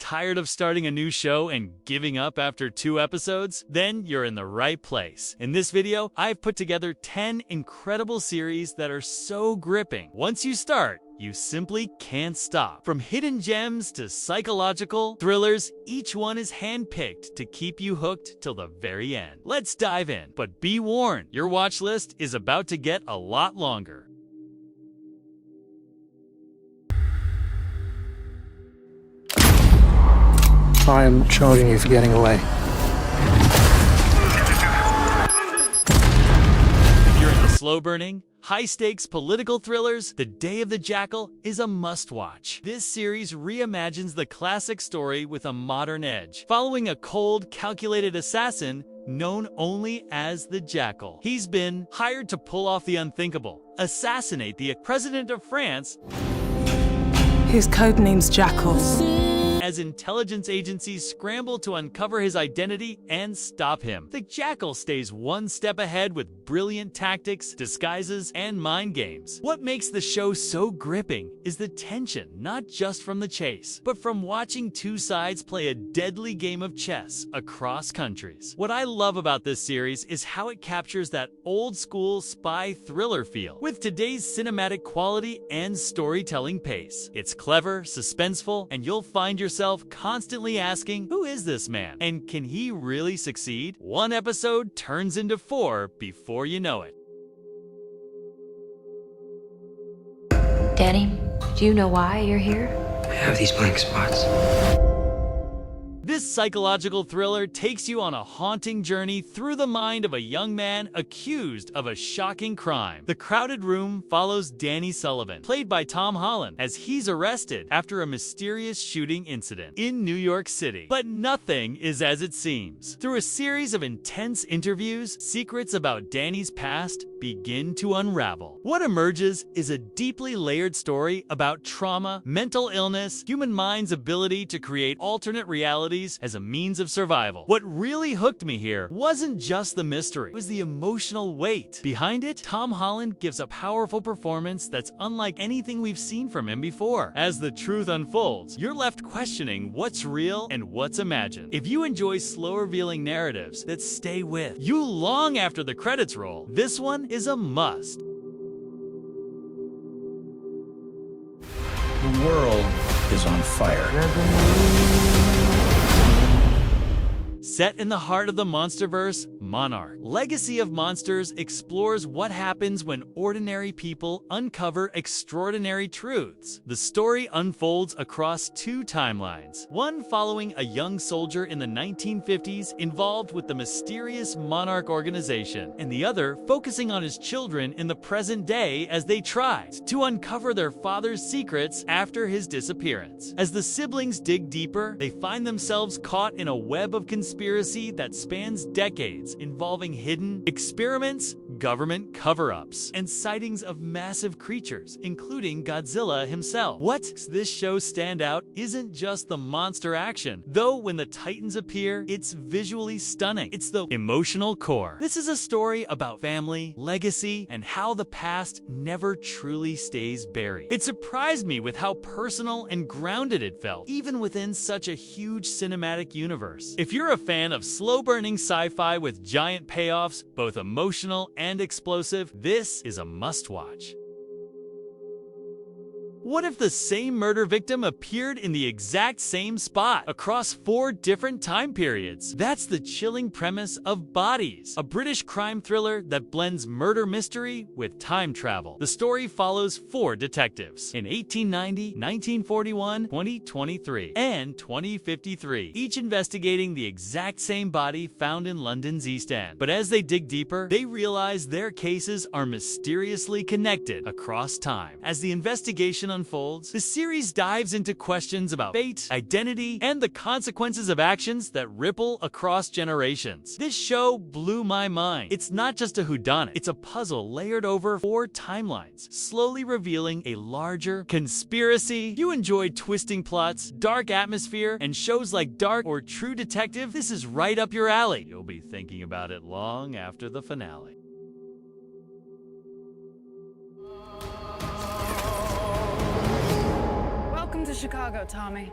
Tired of starting a new show and giving up after 2 episodes? Then you're in the right place. In this video, I've put together 10 incredible series that are so gripping. Once you start, you simply can't stop. From hidden gems to psychological thrillers, each one is handpicked to keep you hooked till the very end. Let's dive in. But be warned, your watch list is about to get a lot longer. I am charging you for getting away. If you're into slow-burning, high-stakes political thrillers, The Day of the Jackal is a must-watch. This series reimagines the classic story with a modern edge, following a cold, calculated assassin known only as the Jackal. He's been hired to pull off the unthinkable, assassinate the President of France. His code name's Jackal. As intelligence agencies scramble to uncover his identity and stop him, the Jackal stays one step ahead with brilliant tactics, disguises, and mind games. What makes the show so gripping is the tension, not just from the chase, but from watching two sides play a deadly game of chess across countries. What I love about this series is how it captures that old-school spy thriller feel, with today's cinematic quality and storytelling pace. It's clever, suspenseful, and you'll find yourself constantly asking, who is this man? And can he really succeed? One episode turns into 4 before you know it. Danny, do you know why you're here? I have these blank spots. This psychological thriller takes you on a haunting journey through the mind of a young man accused of a shocking crime. The Crowded Room follows Danny Sullivan, played by Tom Holland, as he's arrested after a mysterious shooting incident in New York City. But nothing is as it seems. Through a series of intense interviews, secrets about Danny's past begin to unravel. What emerges is a deeply layered story about trauma, mental illness, human mind's ability to create alternate realities as a means of survival. What really hooked me here wasn't just the mystery, it was the emotional weight. Behind it, Tom Holland gives a powerful performance that's unlike anything we've seen from him before. As the truth unfolds, you're left questioning what's real and what's imagined. If you enjoy slow-revealing narratives that stay with you long after the credits roll, this one is a must. The world is on fire. Set in the heart of the monsterverse, Monarch, Legacy of Monsters explores what happens when ordinary people uncover extraordinary truths. The story unfolds across 2 timelines, one following a young soldier in the 1950s involved with the mysterious Monarch organization, and the other focusing on his children in the present day as they try to uncover their father's secrets after his disappearance. As the siblings dig deeper, they find themselves caught in a web of conspiracy that spans decades, involving hidden experiments, government cover-ups, and sightings of massive creatures, including Godzilla himself. What makes this show stand out isn't just the monster action, though when the Titans appear, it's visually stunning. It's the emotional core. This is a story about family, legacy, and how the past never truly stays buried. It surprised me with how personal and grounded it felt, even within such a huge cinematic universe. If you're a fan of slow-burning sci-fi with giant payoffs, both emotional and explosive, this is a must-watch. What if the same murder victim appeared in the exact same spot across 4 different time periods? That's the chilling premise of Bodies, a British crime thriller that blends murder mystery with time travel. The story follows 4 detectives in 1890, 1941, 2023, and 2053, each investigating the exact same body found in London's East End. But as they dig deeper, they realize their cases are mysteriously connected across time. As the investigation unfolds, the series dives into questions about fate, identity, and the consequences of actions that ripple across generations. This show blew my mind. It's not just a whodunit, it's a puzzle layered over 4 timelines, slowly revealing a larger conspiracy. You enjoy twisting plots, dark atmosphere, and shows like Dark or True Detective? This is right up your alley. You'll be thinking about it long after the finale. Welcome to Chicago, Tommy.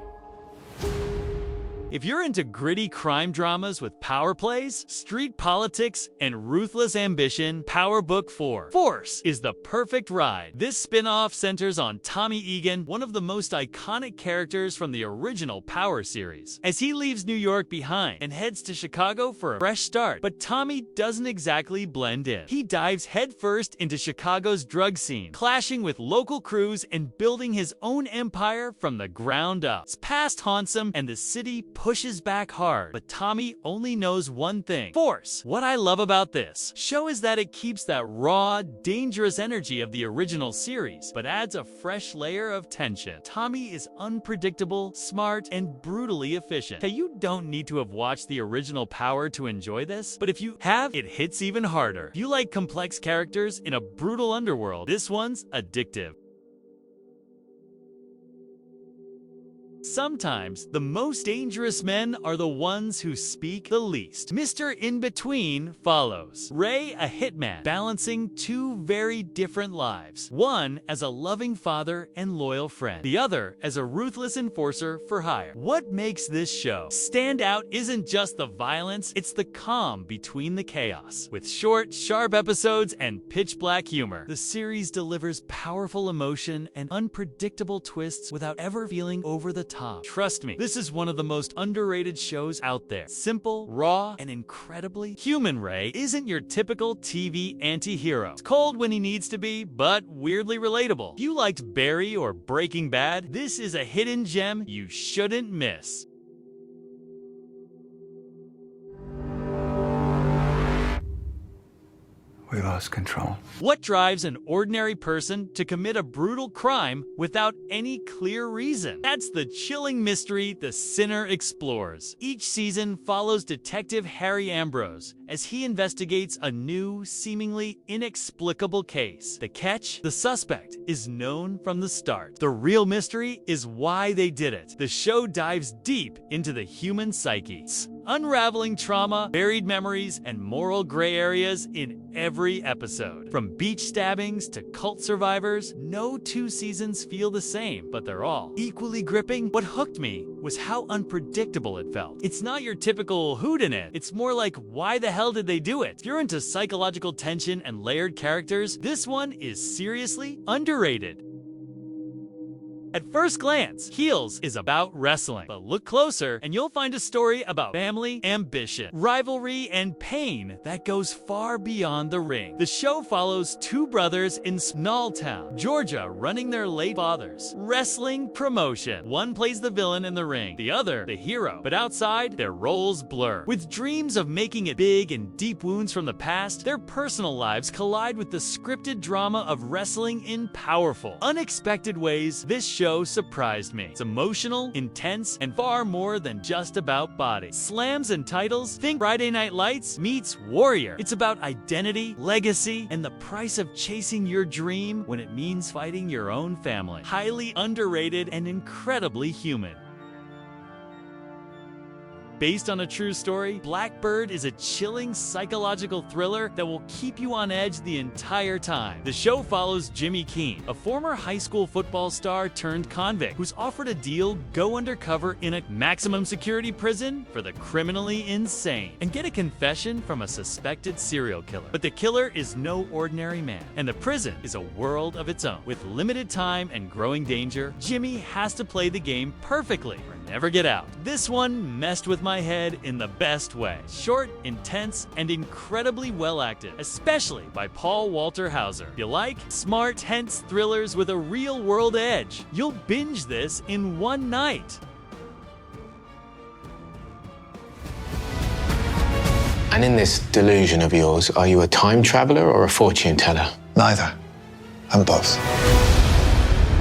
If you're into gritty crime dramas with power plays, street politics, and ruthless ambition, Power Book 4 Force is the perfect ride. This spin-off centers on Tommy Egan, one of the most iconic characters from the original Power series, as he leaves New York behind and heads to Chicago for a fresh start. But Tommy doesn't exactly blend in. He dives headfirst into Chicago's drug scene, clashing with local crews and building his own empire from the ground up. His past haunts him, and the city pushes back hard, but Tommy only knows one thing: force. What I love about this show is that it keeps that raw, dangerous energy of the original series, but adds a fresh layer of tension. Tommy is unpredictable, smart, and brutally efficient. Okay, you don't need to have watched the original Power to enjoy this, but if you have, it hits even harder. If you like complex characters in a brutal underworld, this one's addictive. Sometimes, the most dangerous men are the ones who speak the least. Mr.Inbetween follows. Ray, a hitman, balancing two very different lives. One as a loving father and loyal friend. The other as a ruthless enforcer for hire. What makes this show stand out isn't just the violence, it's the calm between the chaos. With short, sharp episodes and pitch-black humor, the series delivers powerful emotion and unpredictable twists without ever feeling over the top. Trust me, this is one of the most underrated shows out there. Simple, raw, and incredibly human. Ray isn't your typical TV anti-hero. It's cold when he needs to be, but weirdly relatable. If you liked Barry or Breaking Bad, this is a hidden gem you shouldn't miss. We lost control. What drives an ordinary person to commit a brutal crime without any clear reason? That's the chilling mystery The Sinner explores. Each season follows Detective Harry Ambrose as he investigates a new, seemingly inexplicable case. The catch? The suspect is known from the start. The real mystery is why they did it. The show dives deep into the human psyche, unraveling trauma, buried memories, and moral gray areas in every episode. From beach stabbings to cult survivors, no two seasons feel the same, but they're all equally gripping. What hooked me was how unpredictable it felt. It's not your typical whodunit. It's more like, why the hell did they do it? If you're into psychological tension and layered characters, this one is seriously underrated. At first glance, Heels is about wrestling, but look closer and you'll find a story about family, ambition, rivalry, and pain that goes far beyond the ring. The show follows two brothers in small town, Georgia, running their late father's wrestling promotion. One plays the villain in the ring, the other the hero, but outside, their roles blur. With dreams of making it big and deep wounds from the past, their personal lives collide with the scripted drama of wrestling in powerful, unexpected ways. This show surprised me. It's emotional, intense, and far more than just about body. Slams and titles? Think Friday Night Lights meets Warrior. It's about identity, legacy, and the price of chasing your dream when it means fighting your own family. Highly underrated and incredibly human. Based on a true story, Blackbird is a chilling psychological thriller that will keep you on edge the entire time. The show follows Jimmy Keene, a former high school football star turned convict who's offered a deal: go undercover in a maximum security prison for the criminally insane and get a confession from a suspected serial killer. But the killer is no ordinary man, and the prison is a world of its own. With limited time and growing danger, Jimmy has to play the game perfectly or never get out. This one messed with my head in the best way. Short, intense, and incredibly well acted, especially by Paul Walter Hauser. If you like smart, tense thrillers with a real-world edge, you'll binge this in one night. And in this delusion of yours, are you a time traveler or a fortune teller? Neither. I'm both.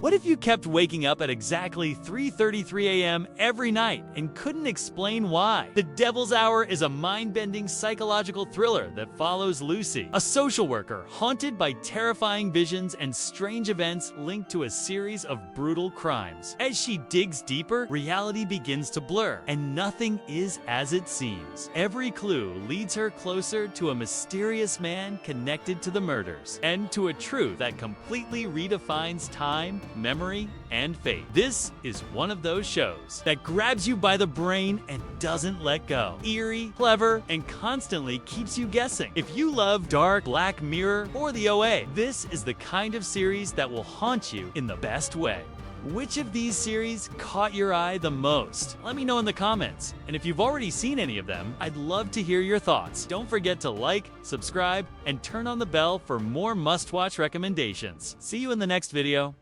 What if you kept waking up at exactly 3:33 a.m. every night and couldn't explain why? The Devil's Hour is a mind-bending psychological thriller that follows Lucy, a social worker haunted by terrifying visions and strange events linked to a series of brutal crimes. As she digs deeper, reality begins to blur, and nothing is as it seems. Every clue leads her closer to a mysterious man connected to the murders, and to a truth that completely redefines time, memory, memory, and fate. This is one of those shows that grabs you by the brain and doesn't let go. Eerie, clever, and constantly keeps you guessing. If you love dark, Black Mirror, or the OA, this is the kind of series that will haunt you in the best way. Which of these series caught your eye the most? Let me know in the comments. And if you've already seen any of them, I'd love to hear your thoughts. Don't forget to like, subscribe, and turn on the bell for more must-watch recommendations. See you in the next video.